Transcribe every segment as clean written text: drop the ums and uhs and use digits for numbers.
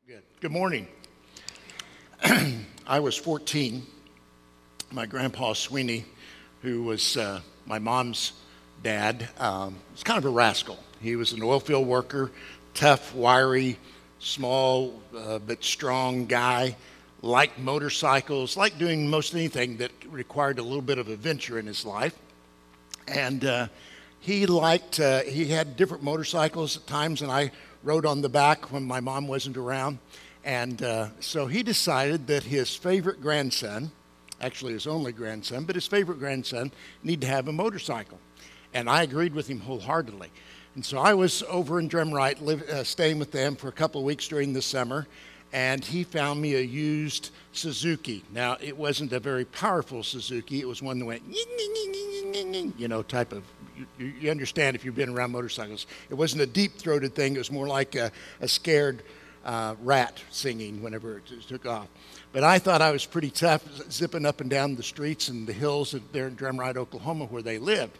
Good. Good morning. I was 14. My grandpa Sweeney, who was my mom's dad, was kind of a rascal. He was an oil field worker, tough, wiry, small but strong guy, liked motorcycles, liked doing most anything that required a little bit of adventure in his life. And he had different motorcycles at times, and I rode on the back when my mom wasn't around. And so he decided that his favorite grandson, actually his only grandson, but his favorite grandson, needed to have a motorcycle. And I agreed with him wholeheartedly. And so I was over in Drumright, staying with them for a couple of weeks during the summer, and he found me a used Suzuki. Now, it wasn't a very powerful Suzuki. It was one that went, type of, you understand if you've been around motorcycles. It wasn't a deep-throated thing. It was more like a scared rat singing whenever it took off. But I thought I was pretty tough, zipping up and down the streets and the hills there in Drumright, Oklahoma, where they lived.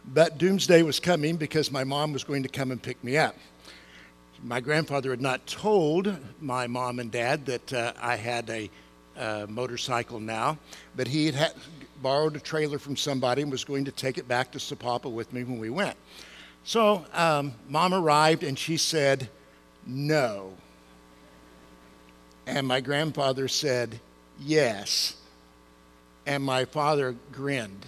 But doomsday was coming because my mom was going to come and pick me up. My grandfather had not told my mom and dad that I had a motorcycle now, but he had borrowed a trailer from somebody and was going to take it back to Sapulpa with me when we went. So Mom arrived and she said, "No." And my grandfather said, "Yes." And my father grinned.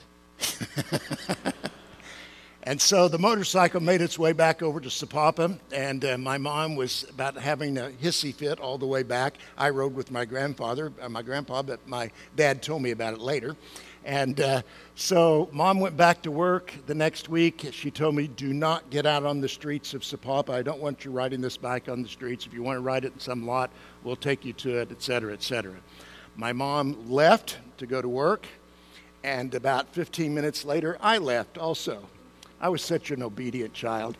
And so the motorcycle made its way back over to Sapulpa, and my mom was about having a hissy fit all the way back. I rode with my grandpa, but my dad told me about it later. And so Mom went back to work the next week. She told me, "Do not get out on the streets of Sapulpa. I don't want you riding this bike on the streets. If you want to ride it in some lot, we'll take you to it," et cetera, et cetera. My mom left to go to work, and about 15 minutes later, I left also. I was such an obedient child.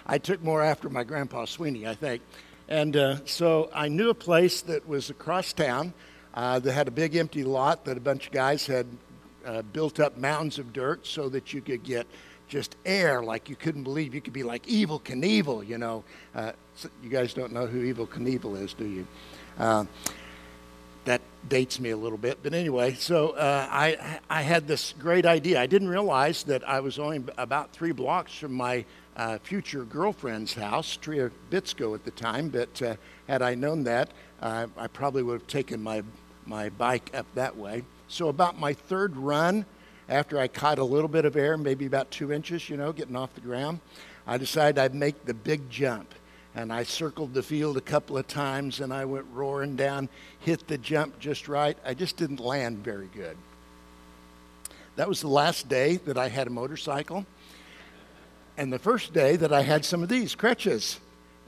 I took more after my grandpa Sweeney, I think. And so I knew a place that was across town that had a big empty lot that a bunch of guys had built up mounds of dirt so that you could get just air like you couldn't believe. You could be like Evel Knievel, you know. You guys don't know who Evel Knievel is, do you? That dates me a little bit. But anyway, so I had this great idea. I didn't realize that I was only about 3 blocks from my future girlfriend's house, Tria Bitsko at the time. But had I known that, I probably would have taken my bike up that way. So about my 3rd run, after I caught a little bit of air, maybe about 2 inches, getting off the ground, I decided I'd make the big jump. And I circled the field a couple of times, and I went roaring down, hit the jump just right. I just didn't land very good. That was the last day that I had a motorcycle, and the first day that I had some of these crutches.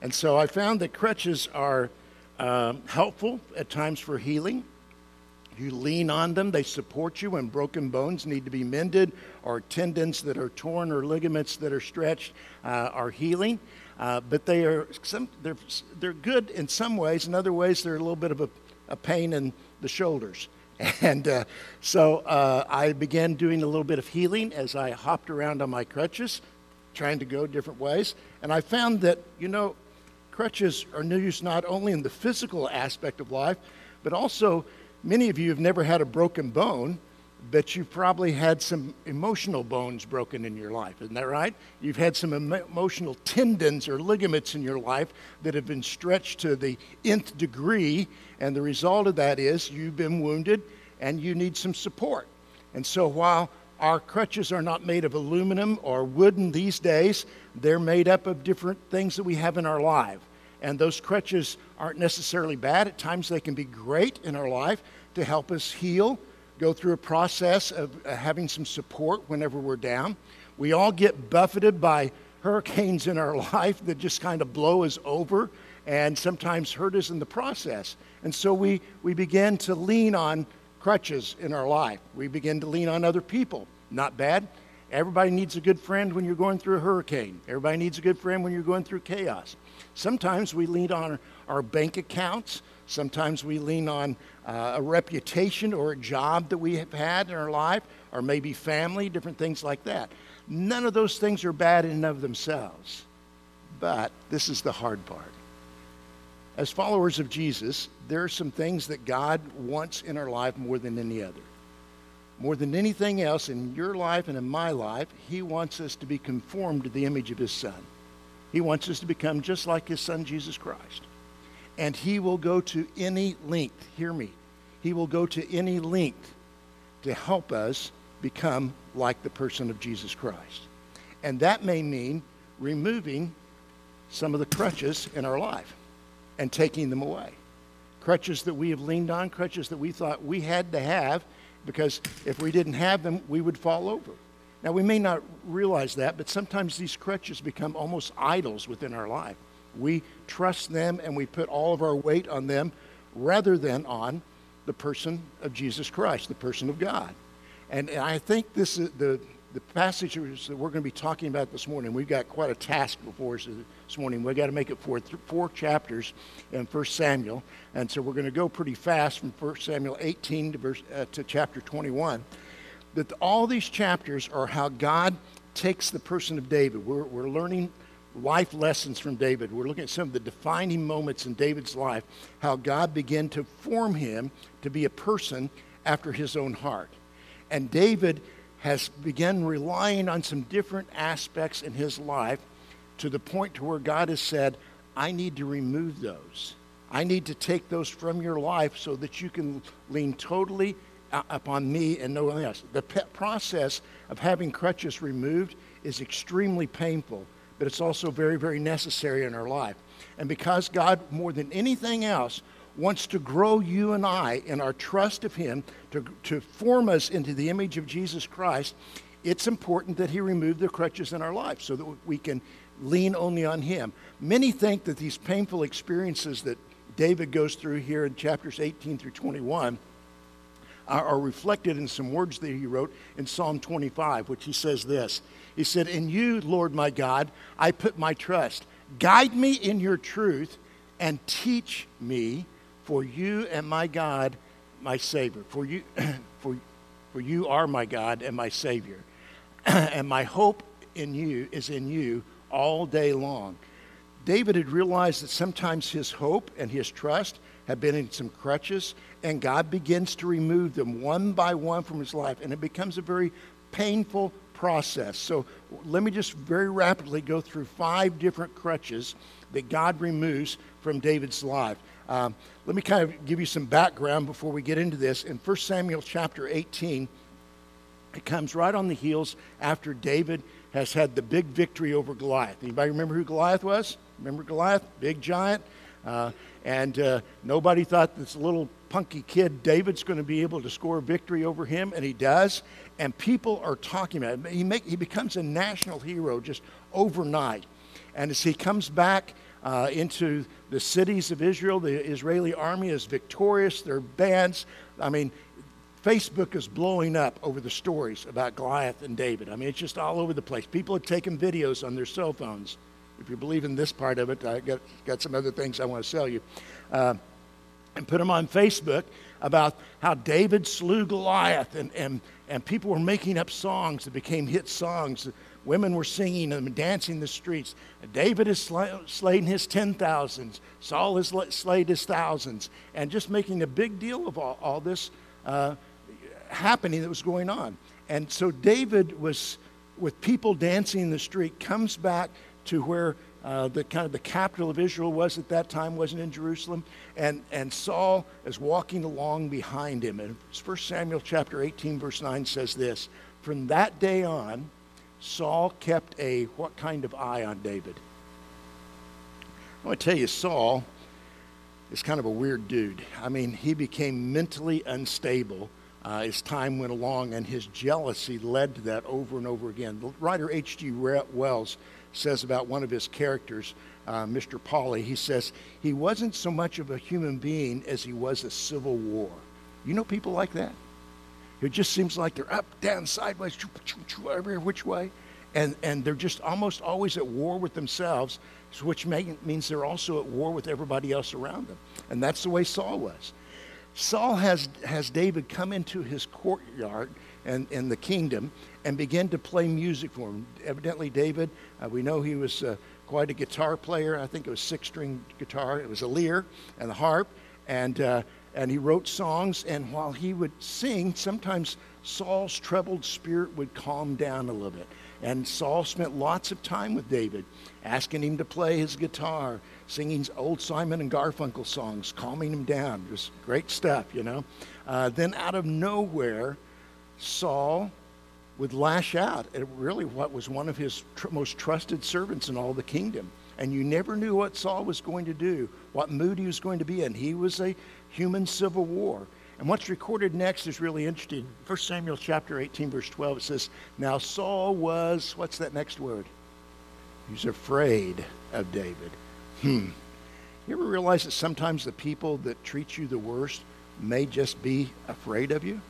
And so I found that crutches are helpful at times for healing. You lean on them, they support you when broken bones need to be mended, or tendons that are torn or ligaments that are stretched are healing. But they're good in some ways. In other ways, they're a little bit of a pain in the shoulders. And so I began doing a little bit of healing as I hopped around on my crutches, trying to go different ways. And I found that, crutches are used not only in the physical aspect of life, but also many of you have never had a broken bone, but you've probably had some emotional bones broken in your life. Isn't that right? You've had some emotional tendons or ligaments in your life that have been stretched to the nth degree, and the result of that is you've been wounded and you need some support. And so while our crutches are not made of aluminum or wooden these days, they're made up of different things that we have in our life. And those crutches aren't necessarily bad. At times they can be great in our life to help us heal, go through a process of having some support whenever we're down. We all get buffeted by hurricanes in our life that just kind of blow us over and sometimes hurt us in the process. And so we begin to lean on crutches in our life. We begin to lean on other people. Not bad. Everybody needs a good friend when you're going through a hurricane. Everybody needs a good friend when you're going through chaos. Sometimes we lean on our bank accounts. Sometimes we lean on a reputation or a job that we have had in our life, or maybe family, different things like that. None of those things are bad in and of themselves. But this is the hard part. As followers of Jesus, there are some things that God wants in our life more than any other. More than anything else in your life and in my life, he wants us to be conformed to the image of his Son. He wants us to become just like his Son, Jesus Christ. And he will go to any length, hear me, he will go to any length to help us become like the person of Jesus Christ. And that may mean removing some of the crutches in our life and taking them away. Crutches that we have leaned on, crutches that we thought we had to have, because if we didn't have them, we would fall over. Now, we may not realize that, but sometimes these crutches become almost idols within our life. We trust them and we put all of our weight on them rather than on the person of Jesus Christ, the person of God. And I think this is the passage that we're going to be talking about this morning. We've got quite a task before us this morning. We've got to make it four chapters in 1 Samuel. And so we're going to go pretty fast from 1 Samuel 18 to chapter 21. But all these chapters are how God takes the person of David. We're learning life lessons from David. We're looking at some of the defining moments in David's life, how God began to form him to be a person after his own heart. And David has begun relying on some different aspects in his life to the point to where God has said, I need to remove those. I need to take those from your life so that you can lean totally upon me and no one else. The process of having crutches removed is extremely painful, but it's also very, very necessary in our life. And because God, more than anything else, wants to grow you and I in our trust of him, to form us into the image of Jesus Christ, it's important that he remove the crutches in our life so that we can lean only on him. Many think that these painful experiences that David goes through here in chapters 18 through 21 are reflected in some words that he wrote in Psalm 25, which he says this. He said, in you, Lord my God, I put my trust. Guide me in your truth and teach me, for you and my God, my Savior. For you are my God and my Savior. And my hope in you is in you all day long. David had realized that sometimes his hope and his trust had been in some crutches, and God begins to remove them one by one from his life, and it becomes a very painful process. So let me just very rapidly go through 5 different crutches that God removes from David's life. Let me kind of give you some background before we get into this. In 1 Samuel chapter 18, it comes right on the heels after David has had the big victory over Goliath. Anybody remember who Goliath was? Remember Goliath? Big giant. And nobody thought this little punky kid, David's going to be able to score a victory over him, and he does. And people are talking about it. He becomes a national hero just overnight. And as he comes back into the cities of Israel, the Israeli army is victorious. Their bands, Facebook is blowing up over the stories about Goliath and David. It's just all over the place. People have taken videos on their cell phones. If you believe in this part of it, I got some other things I want to sell you. And put them on Facebook about how David slew Goliath, and people were making up songs that became hit songs. Women were singing them and dancing the streets. David has slain his 10,000s. Saul has slayed his thousands. And just making a big deal of all this happening that was going on. And so David was, with people dancing in the street, comes back to where the capital of Israel was at that time, wasn't in Jerusalem. And Saul is walking along behind him. And 1 Samuel chapter 18, verse 9 says this, from that day on, Saul kept a what kind of eye on David? I want to tell you, Saul is kind of a weird dude. He became mentally unstable as time went along, and his jealousy led to that over and over again. The writer H.G. Wells says about one of his characters, Mr. Polly, he says, he wasn't so much of a human being as he was a civil war. You know people like that? It just seems like they're up, down, sideways, every which way. And they're just almost always at war with themselves, which means they're also at war with everybody else around them. And that's the way Saul was. Saul has David come into his courtyard in the kingdom and began to play music for him. Evidently, David, we know he was quite a guitar player. I think it was 6-string guitar. It was a lyre and the harp, and he wrote songs. And while he would sing, sometimes Saul's troubled spirit would calm down a little bit. And Saul spent lots of time with David, asking him to play his guitar, singing old Simon and Garfunkel songs, calming him down. Just great stuff, you know. Then out of nowhere, Saul would lash out at really what was one of his most trusted servants in all the kingdom. And you never knew what Saul was going to do, what mood he was going to be in. He was a human civil war. And what's recorded next is really interesting. 1 Samuel chapter 18, verse 12, it says, now Saul was, what's that next word? He's afraid of David. You ever realize that sometimes the people that treat you the worst may just be afraid of you?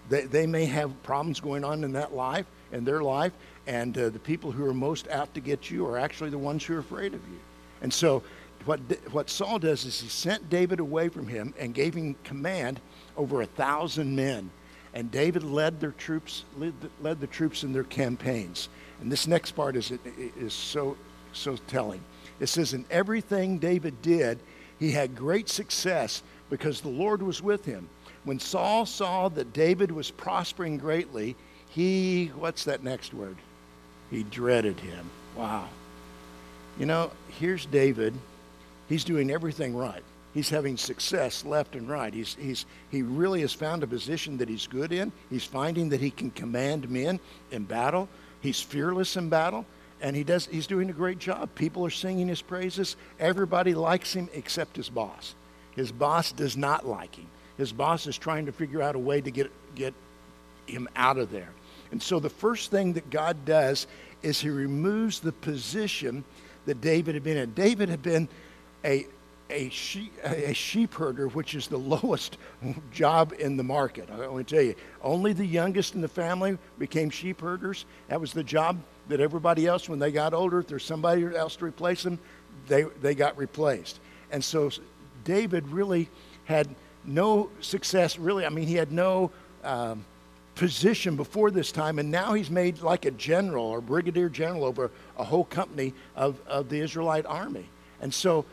They may have problems going on in that life, in their life, and the people who are most out to get you are actually the ones who are afraid of you. And so what Saul does is he sent David away from him and gave him command over 1,000 men. And David led the troops in their campaigns. And this next part is so telling. It says, in everything David did, he had great success because the Lord was with him. When Saul saw that David was prospering greatly, what's that next word? He dreaded him. Wow. You know, here's David. He's doing everything right. He's having success left and right. He really has found a position that he's good in. He's finding that he can command men in battle. He's fearless in battle, and he's doing a great job. People are singing his praises. Everybody likes him except his boss. His boss does not like him. His boss is trying to figure out a way to get him out of there. And so the first thing that God does is he removes the position that David had been in. David had been a sheep herder, which is the lowest job in the market. I want to tell you, only the youngest in the family became sheep herders. That was the job that everybody else, when they got older, if there's somebody else to replace them, they got replaced. And so David really had no success, really. I mean, he had no position before this time, and now he's made like a general or brigadier general over a whole company of the Israelite army. And so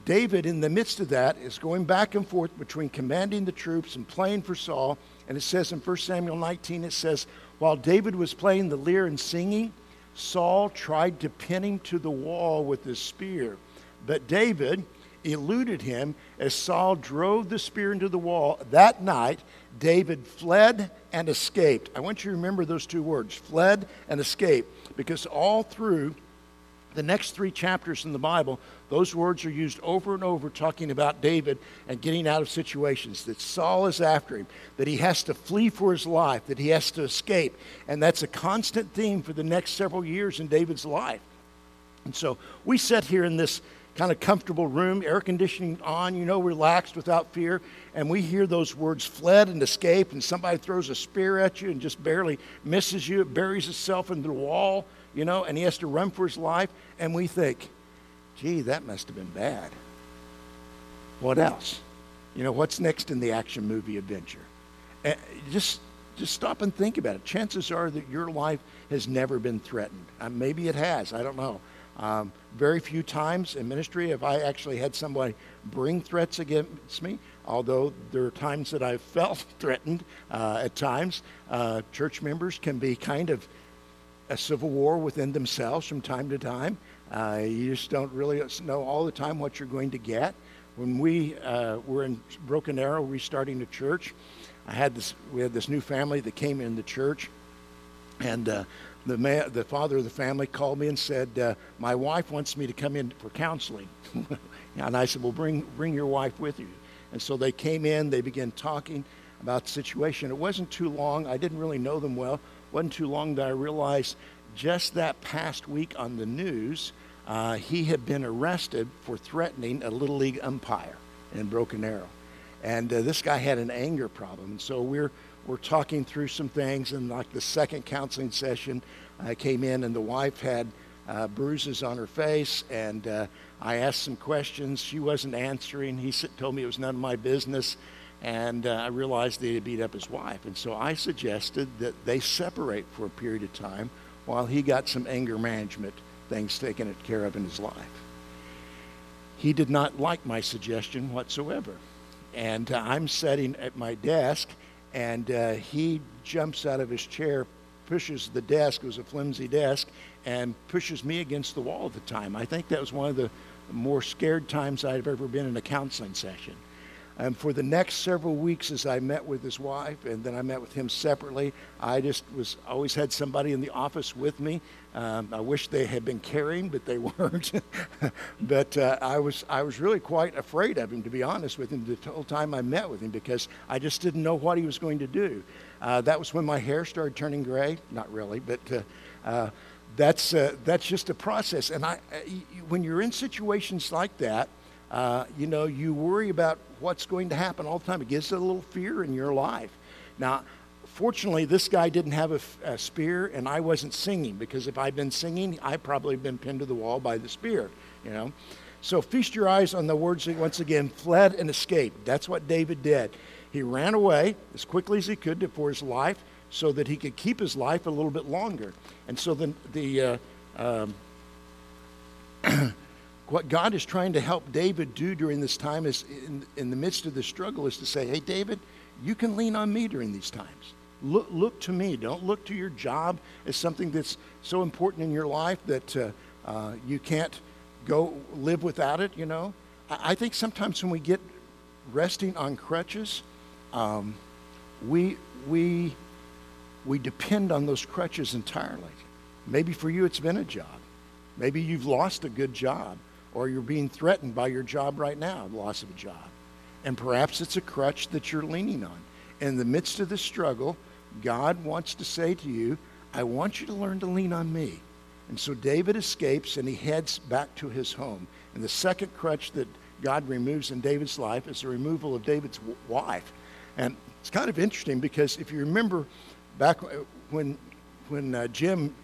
David, in the midst of that, is going back and forth between commanding the troops and playing for Saul. And it says in 1 Samuel 19, it says, while David was playing the lyre and singing, Saul tried to pin him to the wall with his spear. But David eluded him as Saul drove the spear into the wall. That night, David fled and escaped. I want you to remember those two words, fled and escaped, because all through the next 3 chapters in the Bible, those words are used over and over talking about David and getting out of situations, that Saul is after him, that he has to flee for his life, that he has to escape. And that's a constant theme for the next several years in David's life. And so we sit here in this kind of comfortable room, air conditioning on, you know, relaxed without fear, and we hear those words fled and escaped, and somebody throws a spear at you and just barely misses you. It buries itself into the wall, you know, and he has to run for his life, and we think, gee, that must have been bad. What else? You know, what's next in the action movie adventure? Just stop and think about it. Chances are that your life has never been threatened. Maybe it has. I don't know. Very few times in ministry have I actually had somebody bring threats against me, although there are times that I've felt threatened at times. Church members can be kind of a civil war within themselves from time to time. You just don't really know all the time what you're going to get. When we were in Broken Arrow restarting the church, we had this new family that came in the church, and the father of the family called me and said, my wife wants me to come in for counseling. And I said, well, bring your wife with you. And so they came in, they began talking about the situation. It wasn't too long, I didn't really know them well, it wasn't too long that I realized just that past week on the news, he had been arrested for threatening a Little League umpire in Broken Arrow. And this guy had an anger problem. And so we're talking through some things, and like the second counseling session, I came in and the wife had bruises on her face, and I asked some questions. She wasn't answering. He told me it was none of my business. And I realized that he had beat up his wife. And so I suggested that they separate for a period of time while he got some anger management things taken care of in his life. He did not like my suggestion whatsoever. And I'm sitting at my desk, and he jumps out of his chair, pushes the desk, it was a flimsy desk, and pushes me against the wall at the time. I think that was one of the more scared times I've ever been in a counseling session. And for the next several weeks, as I met with his wife, and then I met with him separately, I just always had somebody in the office with me. I wish they had been caring, but they weren't. But I was really quite afraid of him, to be honest with him, the whole time I met with him, because I just didn't know what he was going to do. That was when my hair started turning gray. Not really, but that's just a process. And when you're in situations like that, you worry about what's going to happen all the time. It gives it a little fear in your life. Now, fortunately, this guy didn't have a spear, and I wasn't singing, because if I'd been singing, I'd probably been pinned to the wall by the spear, So feast your eyes on the words that, once again, fled and escaped. That's what David did. He ran away as quickly as he could for his life so that he could keep his life a little bit longer. And so what God is trying to help David do during this time is, in the midst of the struggle, is to say, hey, David, you can lean on me during these times. Look to me. Don't look to your job as something that's so important in your life that you can't go live without it, I think sometimes when we get resting on crutches, we depend on those crutches entirely. Maybe for you it's been a job. Maybe you've lost a good job, or you're being threatened by your job right now, the loss of a job. And perhaps it's a crutch that you're leaning on. In the midst of the struggle, God wants to say to you, I want you to learn to lean on me. And so David escapes, and he heads back to his home. And the second crutch that God removes in David's life is the removal of David's wife. And it's kind of interesting, because if you remember back when Jim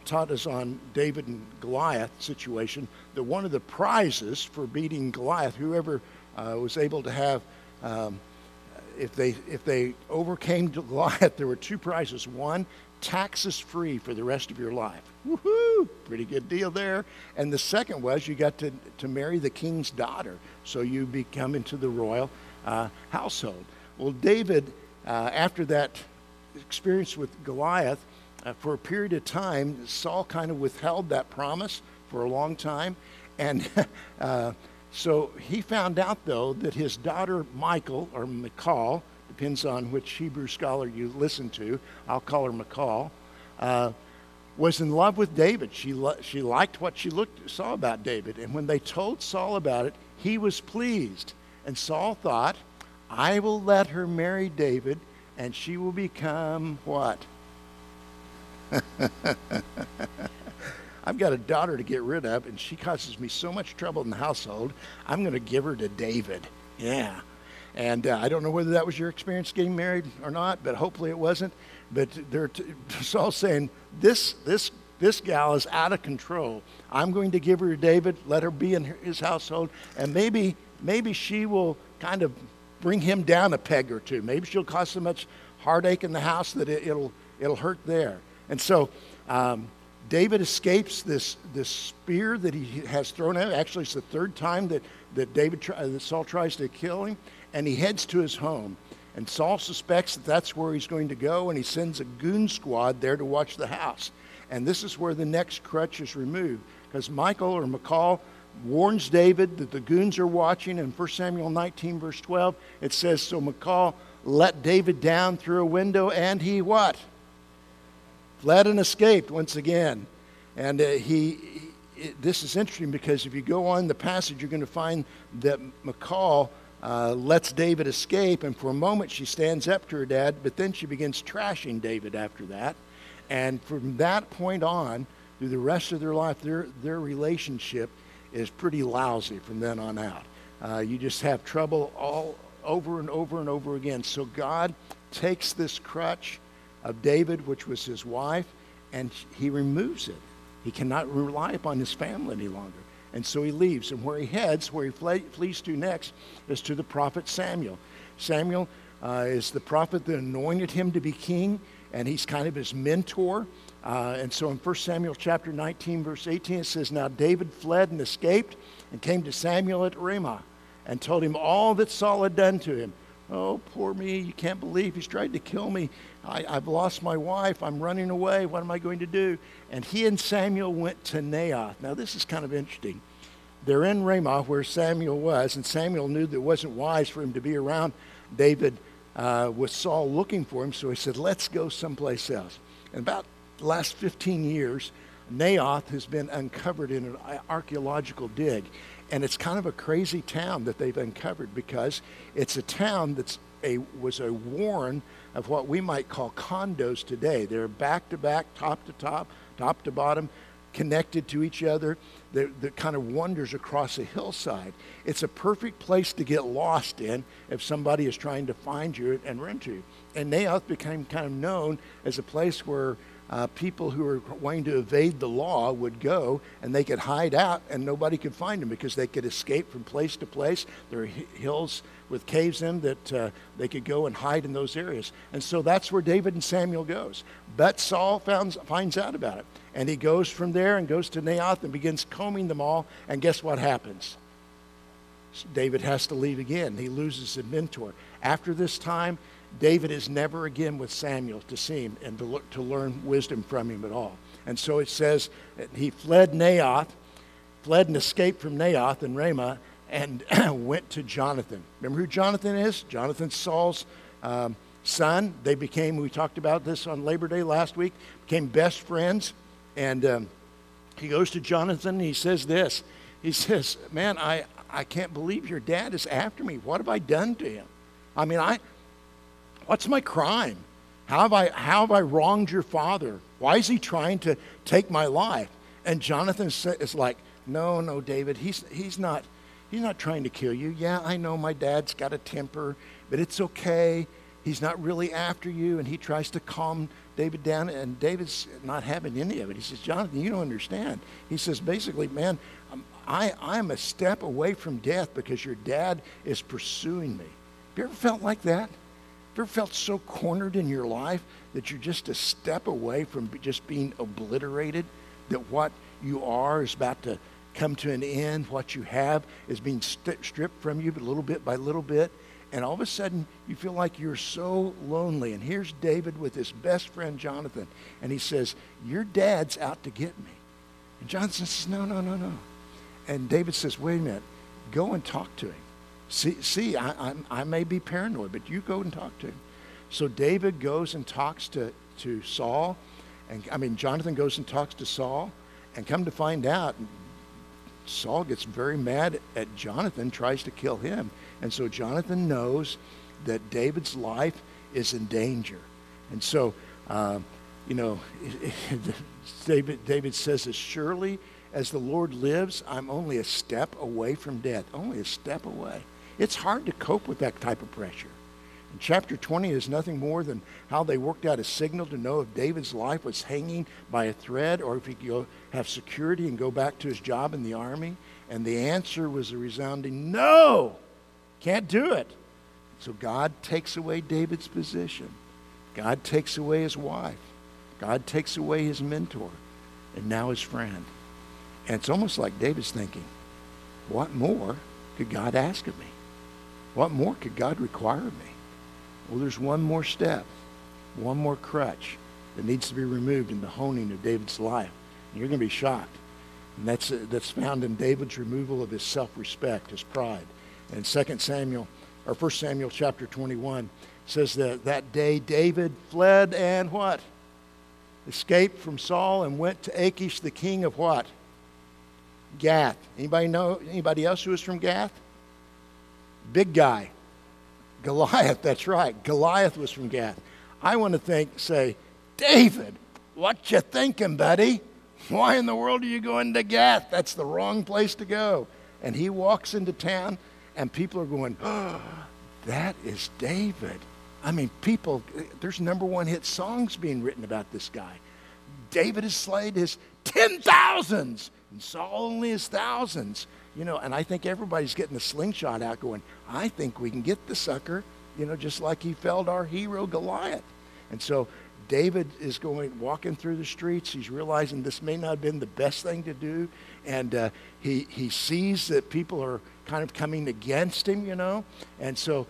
taught us on David and Goliath situation, that one of the prizes for beating Goliath, whoever was able to have, if they overcame Goliath, there were two prizes. One, taxes free for the rest of your life. Woohoo! Pretty good deal there. And the second was you got to marry the king's daughter, so you become into the royal household. Well, David, after that experience with Goliath, for a period of time, Saul kind of withheld that promise for a long time. And so he found out, though, that his daughter Michal, or Michal, depends on which Hebrew scholar you listen to, I'll call her Michal, was in love with David. She liked what she saw about David. And when they told Saul about it, he was pleased. And Saul thought, I will let her marry David, and she will become what? I've got a daughter to get rid of, and she causes me so much trouble in the household. I'm going to give her to David. Yeah. And I don't know whether that was your experience getting married or not, but hopefully it wasn't. But Saul's saying, this gal is out of control. I'm going to give her to David, let her be in his household, and maybe she will kind of bring him down a peg or two. Maybe she'll cause so much heartache in the house that it'll hurt there. And so David escapes this spear that he has thrown at him. Actually, it's the third time that Saul tries to kill him, and he heads to his home. And Saul suspects that that's where he's going to go, and he sends a goon squad there to watch the house. And this is where the next crutch is removed, because Michal warns David that the goons are watching. In 1 Samuel 19, verse 12, it says, so Michal let David down through a window, and he what? Fled and escaped once again. And this is interesting, because if you go on the passage, you're going to find that Michal lets David escape, and for a moment she stands up to her dad, but then she begins trashing David after that. And from that point on, through the rest of their life, their relationship is pretty lousy from then on out. You just have trouble all over and over and over again. So God takes this crutch of David, which was his wife, and he removes it. He cannot rely upon his family any longer. And so he leaves. And where he heads, where he flees to next, is to the prophet Samuel. Samuel is the prophet that anointed him to be king, and he's kind of his mentor. And so in 1 Samuel chapter 19, verse 18, it says, "Now David fled and escaped and came to Samuel at Ramah and told him all that Saul had done to him." "Oh, poor me, you can't believe he's tried to kill me. I've lost my wife. I'm running away. What am I going to do?" And he and Samuel went to Naioth. Now, this is kind of interesting. They're in Ramah where Samuel was, and Samuel knew that it wasn't wise for him to be around David with Saul looking for him, so he said, "Let's go someplace else." And about the last 15 years, Naioth has been uncovered in an archaeological dig. And it's kind of a crazy town that they've uncovered, because it's a town was a warren of what we might call condos today. They're back to back, top to top, top to bottom, connected to each other. That kind of wanders across a hillside. It's a perfect place to get lost in if somebody is trying to find you and run to you. And Naioth became kind of known as a place where people who were wanting to evade the law would go, and they could hide out and nobody could find them because they could escape from place to place. There are hills with caves in that they could go and hide in those areas. And so that's where David and Samuel goes. But Saul finds out about it. And he goes from there and goes to Naioth and begins combing them all. And guess what happens? David has to leave again. He loses his mentor. After this time, David is never again with Samuel to see him and to learn wisdom from him at all. And so it says that he fled and escaped from Naioth and Ramah, and went to Jonathan. Remember who Jonathan is? Jonathan's Saul's son. They became, we talked about this on Labor Day last week, became best friends. And he goes to Jonathan and he says this. He says, "Man, I can't believe your dad is after me. What have I done to him? I mean, what's my crime? How have I wronged your father? Why is he trying to take my life?" And Jonathan is like, No, David, he's not trying to kill you. Yeah, I know my dad's got a temper, but it's okay. He's not really after you." And he tries to calm David down, and David's not having any of it. He says, "Jonathan, you don't understand." He says, basically, "Man, I'm a step away from death because your dad is pursuing me." Have you ever felt like that? Have you ever felt so cornered in your life that you're just a step away from just being obliterated? That what you are is about to come to an end. What you have is being stripped from you little bit by little bit. And all of a sudden, you feel like you're so lonely. And here's David with his best friend, Jonathan. And he says, "Your dad's out to get me." And Jonathan says, No. And David says, "Wait a minute. Go and talk to him. See, I may be paranoid, but you go and talk to him." So David goes and talks to Saul. Jonathan goes and talks to Saul. And come to find out, Saul gets very mad at Jonathan, tries to kill him. And so Jonathan knows that David's life is in danger. And so, David says, "As surely as the Lord lives, I'm only a step away from death." Only a step away. It's hard to cope with that type of pressure. And chapter 20 is nothing more than how they worked out a signal to know if David's life was hanging by a thread or if he could go have security and go back to his job in the army. And the answer was a resounding no. Can't do it. So God takes away David's position. God takes away his wife. God takes away his mentor. And now his friend. And it's almost like David's thinking, what more could God ask of me? What more could God require of me? Well, there's one more step, one more crutch that needs to be removed in the honing of David's life. And you're going to be shocked. And that's found in David's removal of his self-respect, his pride. And 1 Samuel chapter 21 says that day David fled and what? Escaped from Saul and went to Achish, the king of what? Gath. Anybody else who was from Gath? Big guy. Goliath, that's right. Goliath was from Gath. I want to say, "David, what you thinking, buddy? Why in the world are you going to Gath? That's the wrong place to go." And he walks into town, and people are going, "Oh, that is David." There's #1 hit songs being written about this guy. David has slayed his 10,000s, and Saul only his thousands. And I think everybody's getting the slingshot out going, "I think we can get the sucker. just like he felled our hero Goliath. And so David is walking through the streets. He's realizing this may not have been the best thing to do. And he sees that people are kind of coming against him, And so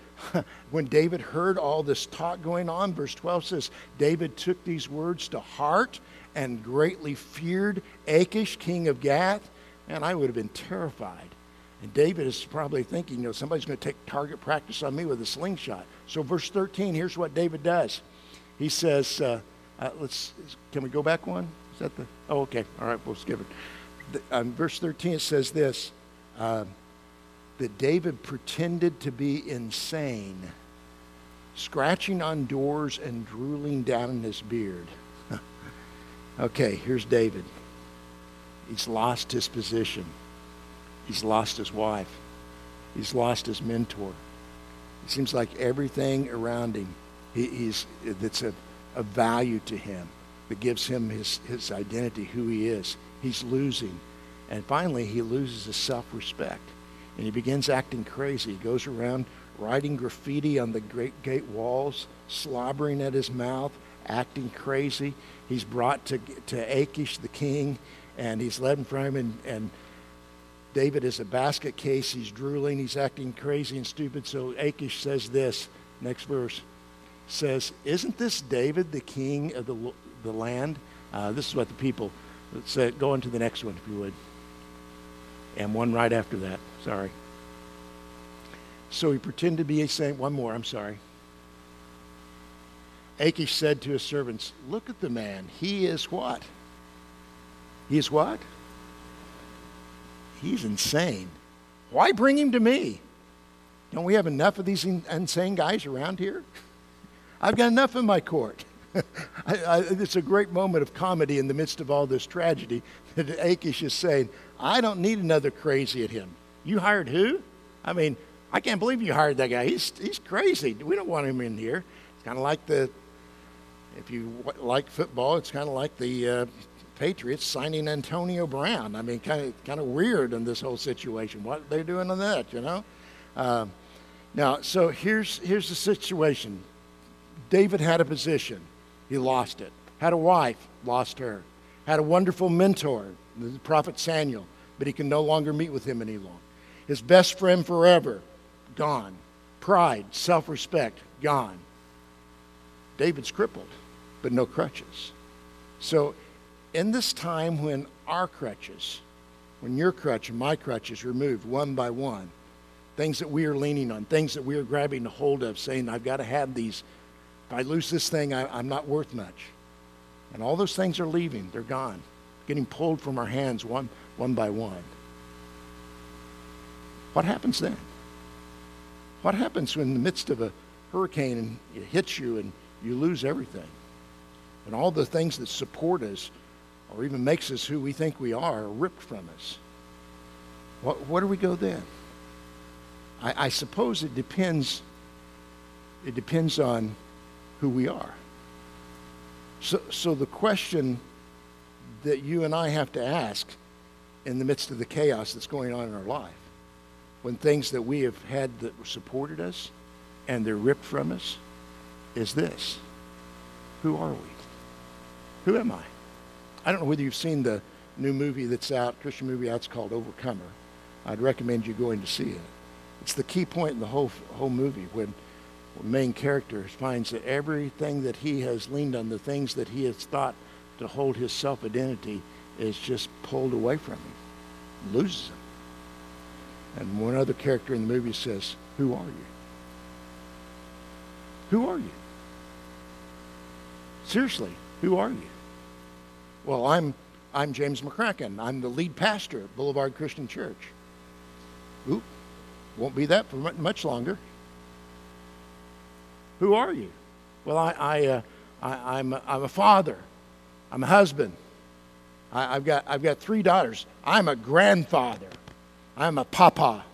when David heard all this talk going on, verse 12 says, David took these words to heart and greatly feared Achish, king of Gath. Man, I would have been terrified. And David is probably thinking, somebody's going to take target practice on me with a slingshot. So verse 13, here's what David does. He says, can we go back one? Is that oh, okay. All right, we'll skip it. Verse 13, it says this, that David pretended to be insane, scratching on doors and drooling down in his beard. Okay, here's David. He's lost his position. He's lost his wife. He's lost his mentor. It seems like everything around him that's of value to him, that gives him his identity, who he is. He's losing. And finally, he loses his self-respect. And he begins acting crazy. He goes around writing graffiti on the great gate walls, slobbering at his mouth, acting crazy. He's brought to Achish, the king, and he's led in front of him, and David is a basket case. He's drooling. He's acting crazy and stupid. So Achish says this, next verse, says, isn't this David, the king of the land? This is what the people said. Go on to the next one, if you would. And one right after that. Sorry. So he pretended to be a saint. One more, I'm sorry. Achish said to his servants, look at the man. He is what? He is what? He's insane. Why bring him to me? Don't we have enough of these insane guys around here? I've got enough in my court. It's a great moment of comedy in the midst of all this tragedy that Achish is saying, I don't need another crazy at him. You hired who? I mean, I can't believe you hired that guy. He's crazy. We don't want him in here. It's kind of like if you like football, it's kind of like the Patriots signing Antonio Brown. I mean, kind of weird in this whole situation. What they're doing on that, Now, so here's the situation. David had a position. He lost it. Had a wife, lost her. Had a wonderful mentor, the prophet Samuel, but he can no longer meet with him any longer. His best friend forever, gone. Pride, self-respect, gone. David's crippled, but no crutches. So in this time when our crutches, when your crutch and my crutch is removed one by one, things that we are leaning on, things that we are grabbing a hold of, saying, I've got to have these. If I lose this thing, I'm not worth much. And all those things are leaving. They're gone, getting pulled from our hands one by one. What happens then? What happens when in the midst of a hurricane and it hits you and you lose everything? And all the things that support us or even makes us who we think we are ripped from us. Where do we go then? I suppose it depends on who we are. So the question that you and I have to ask in the midst of the chaos that's going on in our life, when things that we have had that supported us and they're ripped from us, is this: who are we? Who am I? I don't know whether you've seen the new movie that's out, Christian movie out, it's called Overcomer. I'd recommend you going to see it. It's the key point in the whole movie when the main character finds that everything that he has leaned on, the things that he has thought to hold his self-identity, is just pulled away from him, loses him. And one other character in the movie says, who are you? Who are you? Seriously, who are you? Well, I'm James McCracken. I'm the lead pastor at Boulevard Christian Church. Oop, won't be that for much longer. Who are you? Well, I'm a father. I'm a husband. I've got 3 daughters. I'm a grandfather. I'm a papa.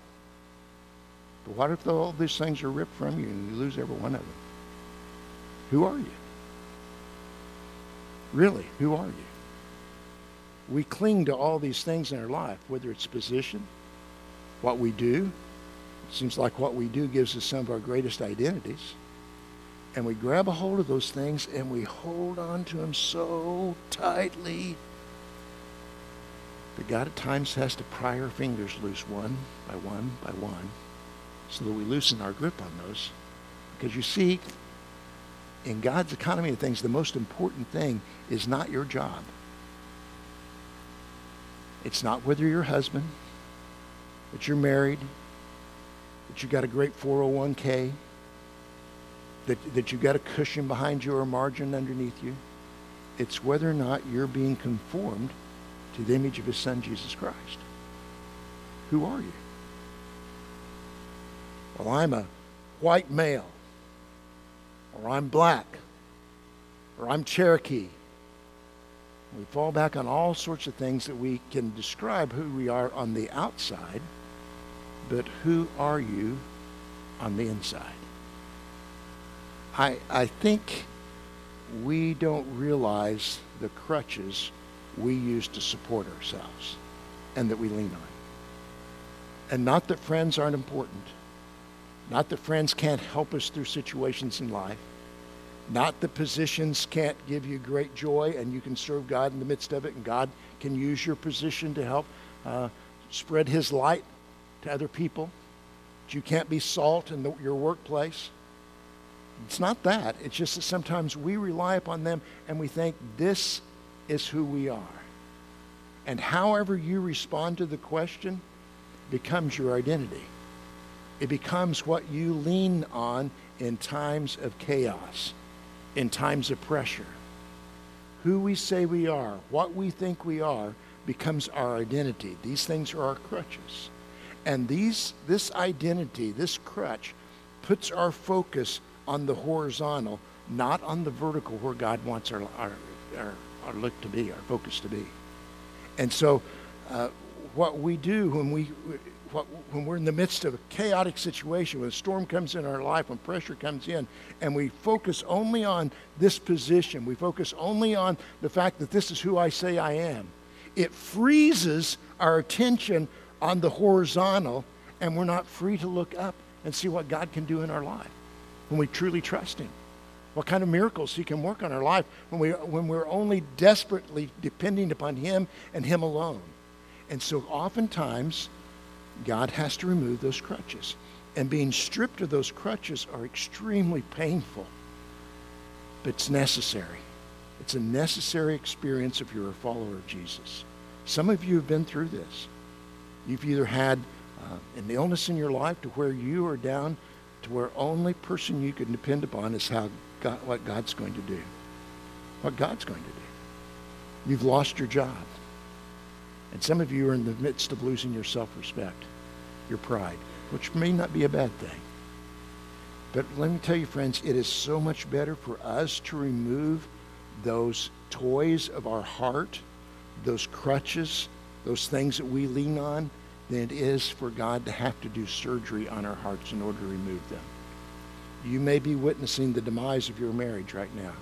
But what if all these things are ripped from you and you lose every one of them? Who are you? Really, who are you? We cling to all these things in our life, whether it's position, what we do, Seems like what we do gives us some of our greatest identities. And we grab a hold of those things and we hold on to them so tightly that God at times has to pry our fingers loose one by one by one so that we loosen our grip on those. Because you see, in God's economy of things, the most important thing is not your job. It's not whether you're a husband, that you're married, that you got a great 401k, that you got a cushion behind you or a margin underneath you. It's whether or not you're being conformed to the image of his son, Jesus Christ. Who are you? Well, I'm a white male, or I'm black, or I'm Cherokee. We fall back on all sorts of things that we can describe who we are on the outside, but who are you on the inside? I think we don't realize the crutches we use to support ourselves and that we lean on. And not that friends aren't important. Not that friends can't help us through situations in life. Not that positions can't give you great joy and you can serve God in the midst of it and God can use your position to help spread his light to other people. That you can't be salt in your workplace. It's not that. It's just that sometimes we rely upon them and we think this is who we are. And however you respond to the question becomes your identity. It becomes what you lean on in times of chaos, in times of pressure. Who we say we are, what we think we are, becomes our identity. These things are our crutches. And this identity, this crutch, puts our focus on the horizontal, not on the vertical where God wants our look to be, our focus to be. And so what we do when we're in the midst of a chaotic situation, when a storm comes in our life, when pressure comes in, and we focus only on this position, we focus only on the fact that this is who I say I am, it freezes our attention on the horizontal, and we're not free to look up and see what God can do in our life when we truly trust him. What kind of miracles he can work on our life when we're only desperately depending upon him and him alone. And so oftentimes, God has to remove those crutches. And being stripped of those crutches are extremely painful. But it's necessary. It's a necessary experience if you're a follower of Jesus. Some of you have been through this. You've either had an illness in your life to where you are down to where only person you can depend upon is what God's going to do. What God's going to do. You've lost your job. And some of you are in the midst of losing your self-respect, your pride, which may not be a bad thing. But let me tell you, friends, it is so much better for us to remove those toys of our heart, those crutches, those things that we lean on, than it is for God to have to do surgery on our hearts in order to remove them. You may be witnessing the demise of your marriage right now.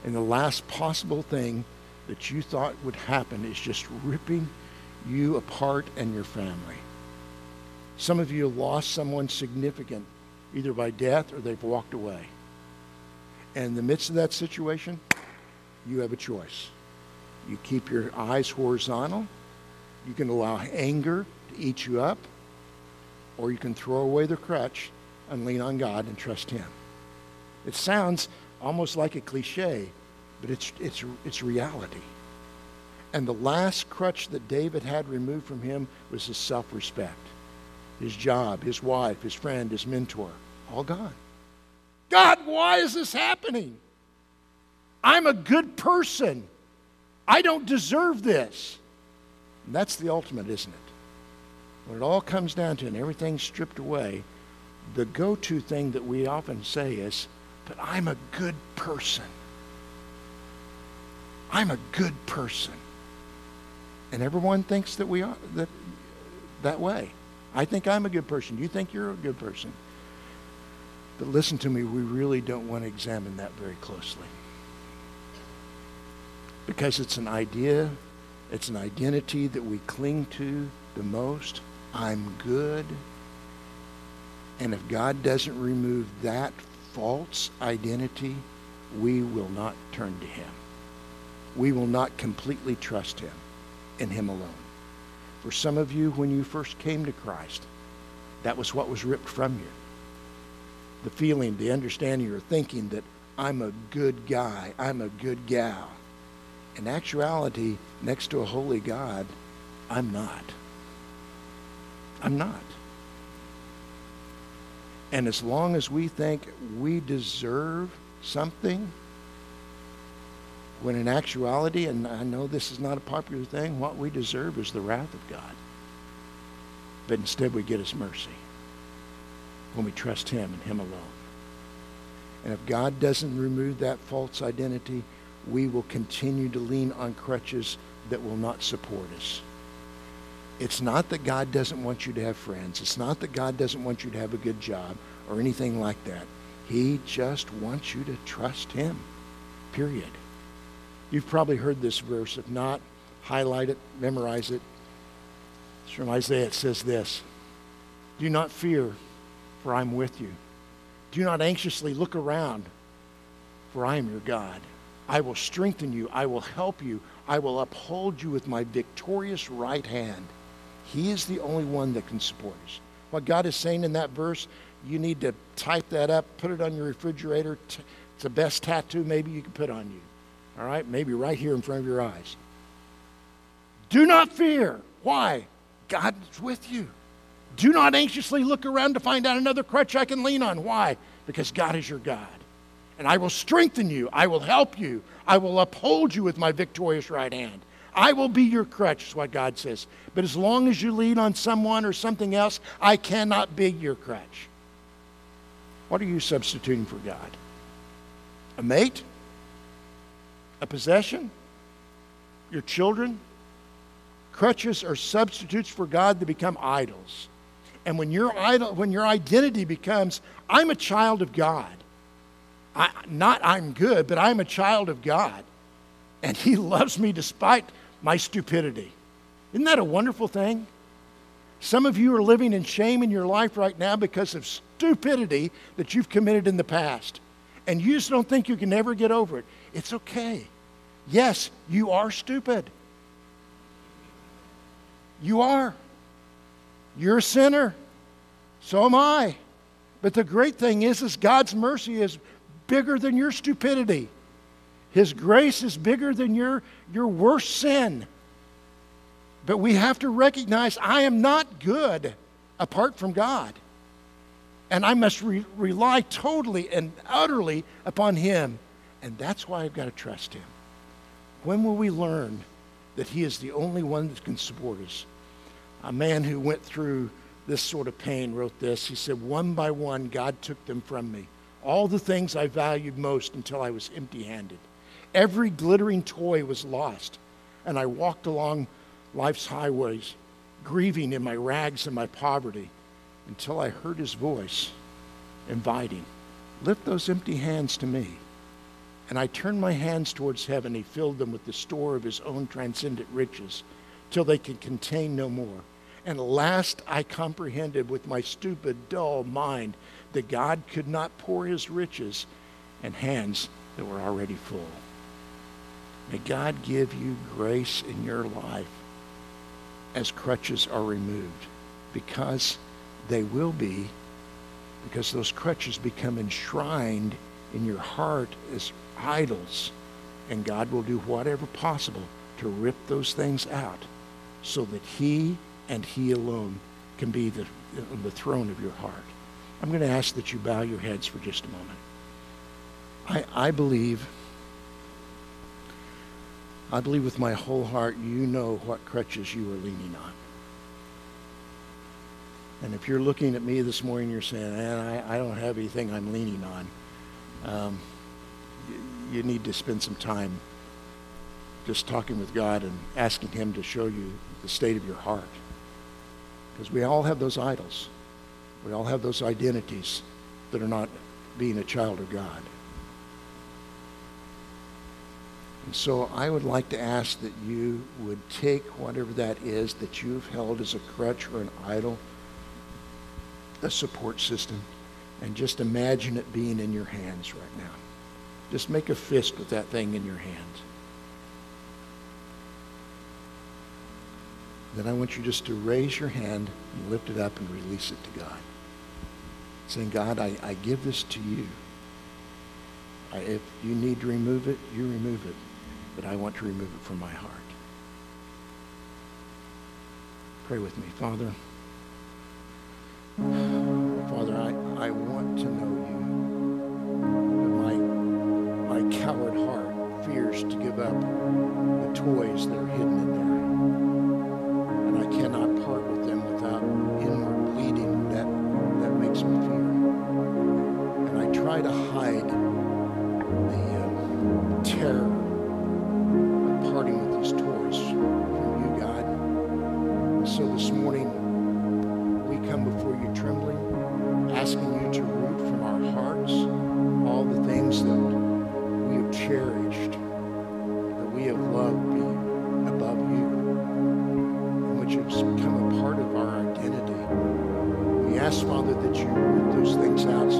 And the last possible thing that you thought would happen is just ripping you apart and your family. Some of you have lost someone significant, either by death or they've walked away. And in the midst of that situation, you have a choice. You keep your eyes horizontal. You can allow anger to eat you up, or you can throw away the crutch and lean on God and trust him. It sounds almost like a cliche, but it's reality. And the last crutch that David had removed from him was his self-respect. His job, his wife, his friend, his mentor, all gone. God, why is this happening? I'm a good person. I don't deserve this. And that's the ultimate, isn't it? When it all comes down to it and everything's stripped away, the go-to thing that we often say is, but I'm a good person. I'm a good person. And everyone thinks that we are that way. I think I'm a good person. You think you're a good person. But listen to me, we really don't want to examine that very closely. Because it's an idea, it's an identity that we cling to the most. I'm good. And if God doesn't remove that false identity, we will not turn to him. We will not completely trust him and him alone. For some of you, when you first came to Christ, that was what was ripped from you. The feeling, the understanding, or thinking that I'm a good guy, I'm a good gal. In actuality, next to a holy God, I'm not. I'm not. And as long as we think we deserve something, when in actuality, and I know this is not a popular thing, what we deserve is the wrath of God. But instead we get his mercy when we trust him and him alone. And if God doesn't remove that false identity, we will continue to lean on crutches that will not support us. It's not that God doesn't want you to have friends. It's not that God doesn't want you to have a good job or anything like that. He just wants you to trust him, period. You've probably heard this verse. If not, highlight it, memorize it. It's from Isaiah. It says this: do not fear, for I'm with you. Do not anxiously look around, for I am your God. I will strengthen you. I will help you. I will uphold you with my victorious right hand. He is the only one that can support us. What God is saying in that verse, you need to type that up, put it on your refrigerator. It's the best tattoo maybe you can put on you. All right? Maybe right here in front of your eyes. Do not fear. Why? God is with you. Do not anxiously look around to find out another crutch I can lean on. Why? Because God is your God. And I will strengthen you. I will help you. I will uphold you with my victorious right hand. I will be your crutch, is what God says. But as long as you lean on someone or something else, I cannot be your crutch. What are you substituting for God? A mate? A possession? Your children? Crutches are substitutes for God that become idols. And when your identity becomes, I'm a child of God. Not I'm good, but I'm a child of God. And he loves me despite my stupidity. Isn't that a wonderful thing? Some of you are living in shame in your life right now because of stupidity that you've committed in the past. And you just don't think you can ever get over it. It's okay. Yes, you are stupid. You are. You're a sinner. So am I. But the great thing is God's mercy is bigger than your stupidity. His grace is bigger than your worst sin. But we have to recognize I am not good apart from God. And I must rely totally and utterly upon him. And that's why I've got to trust him. When will we learn that he is the only one that can support us? A man who went through this sort of pain wrote this. He said, one by one, God took them from me. All the things I valued most until I was empty-handed. Every glittering toy was lost. And I walked along life's highways, grieving in my rags and my poverty, until I heard his voice inviting, lift those empty hands to me. And I turned my hands towards heaven. He filled them with the store of his own transcendent riches, till they could contain no more. And at last I comprehended with my stupid, dull mind that God could not pour his riches in hands that were already full. May God give you grace in your life as crutches are removed, because they will be, because those crutches become enshrined in your heart as idols, and God will do whatever possible to rip those things out so that he and he alone can be the throne of your heart. I'm going to ask that you bow your heads for just a moment. I believe with my whole heart you know what crutches you are leaning on. And if you're looking at me this morning, you're saying, man, I don't have anything I'm leaning on. You need to spend some time just talking with God and asking him to show you the state of your heart. Because we all have those idols. We all have those identities that are not being a child of God. And so I would like to ask that you would take whatever that is that you've held as a crutch or an idol a support system, and just imagine it being in your hands right now. Just make a fist with that thing in your hands. Then I want you just to raise your hand and lift it up and release it to God. Saying, God, I give this to you. If you need to remove it, you remove it. But I want to remove it from my heart. Pray with me. Father, I want to know you. But my coward heart fears to give up the toys that are hidden in there. And I cannot part with them without inward bleeding that makes me fear. And I try to hide the terror of parting with these toys from you, God. And so this morning, we come before you trembling, asking you to root from our hearts all the things that we have cherished, that we have loved above you, and which has become a part of our identity. We ask, Father, that you root those things out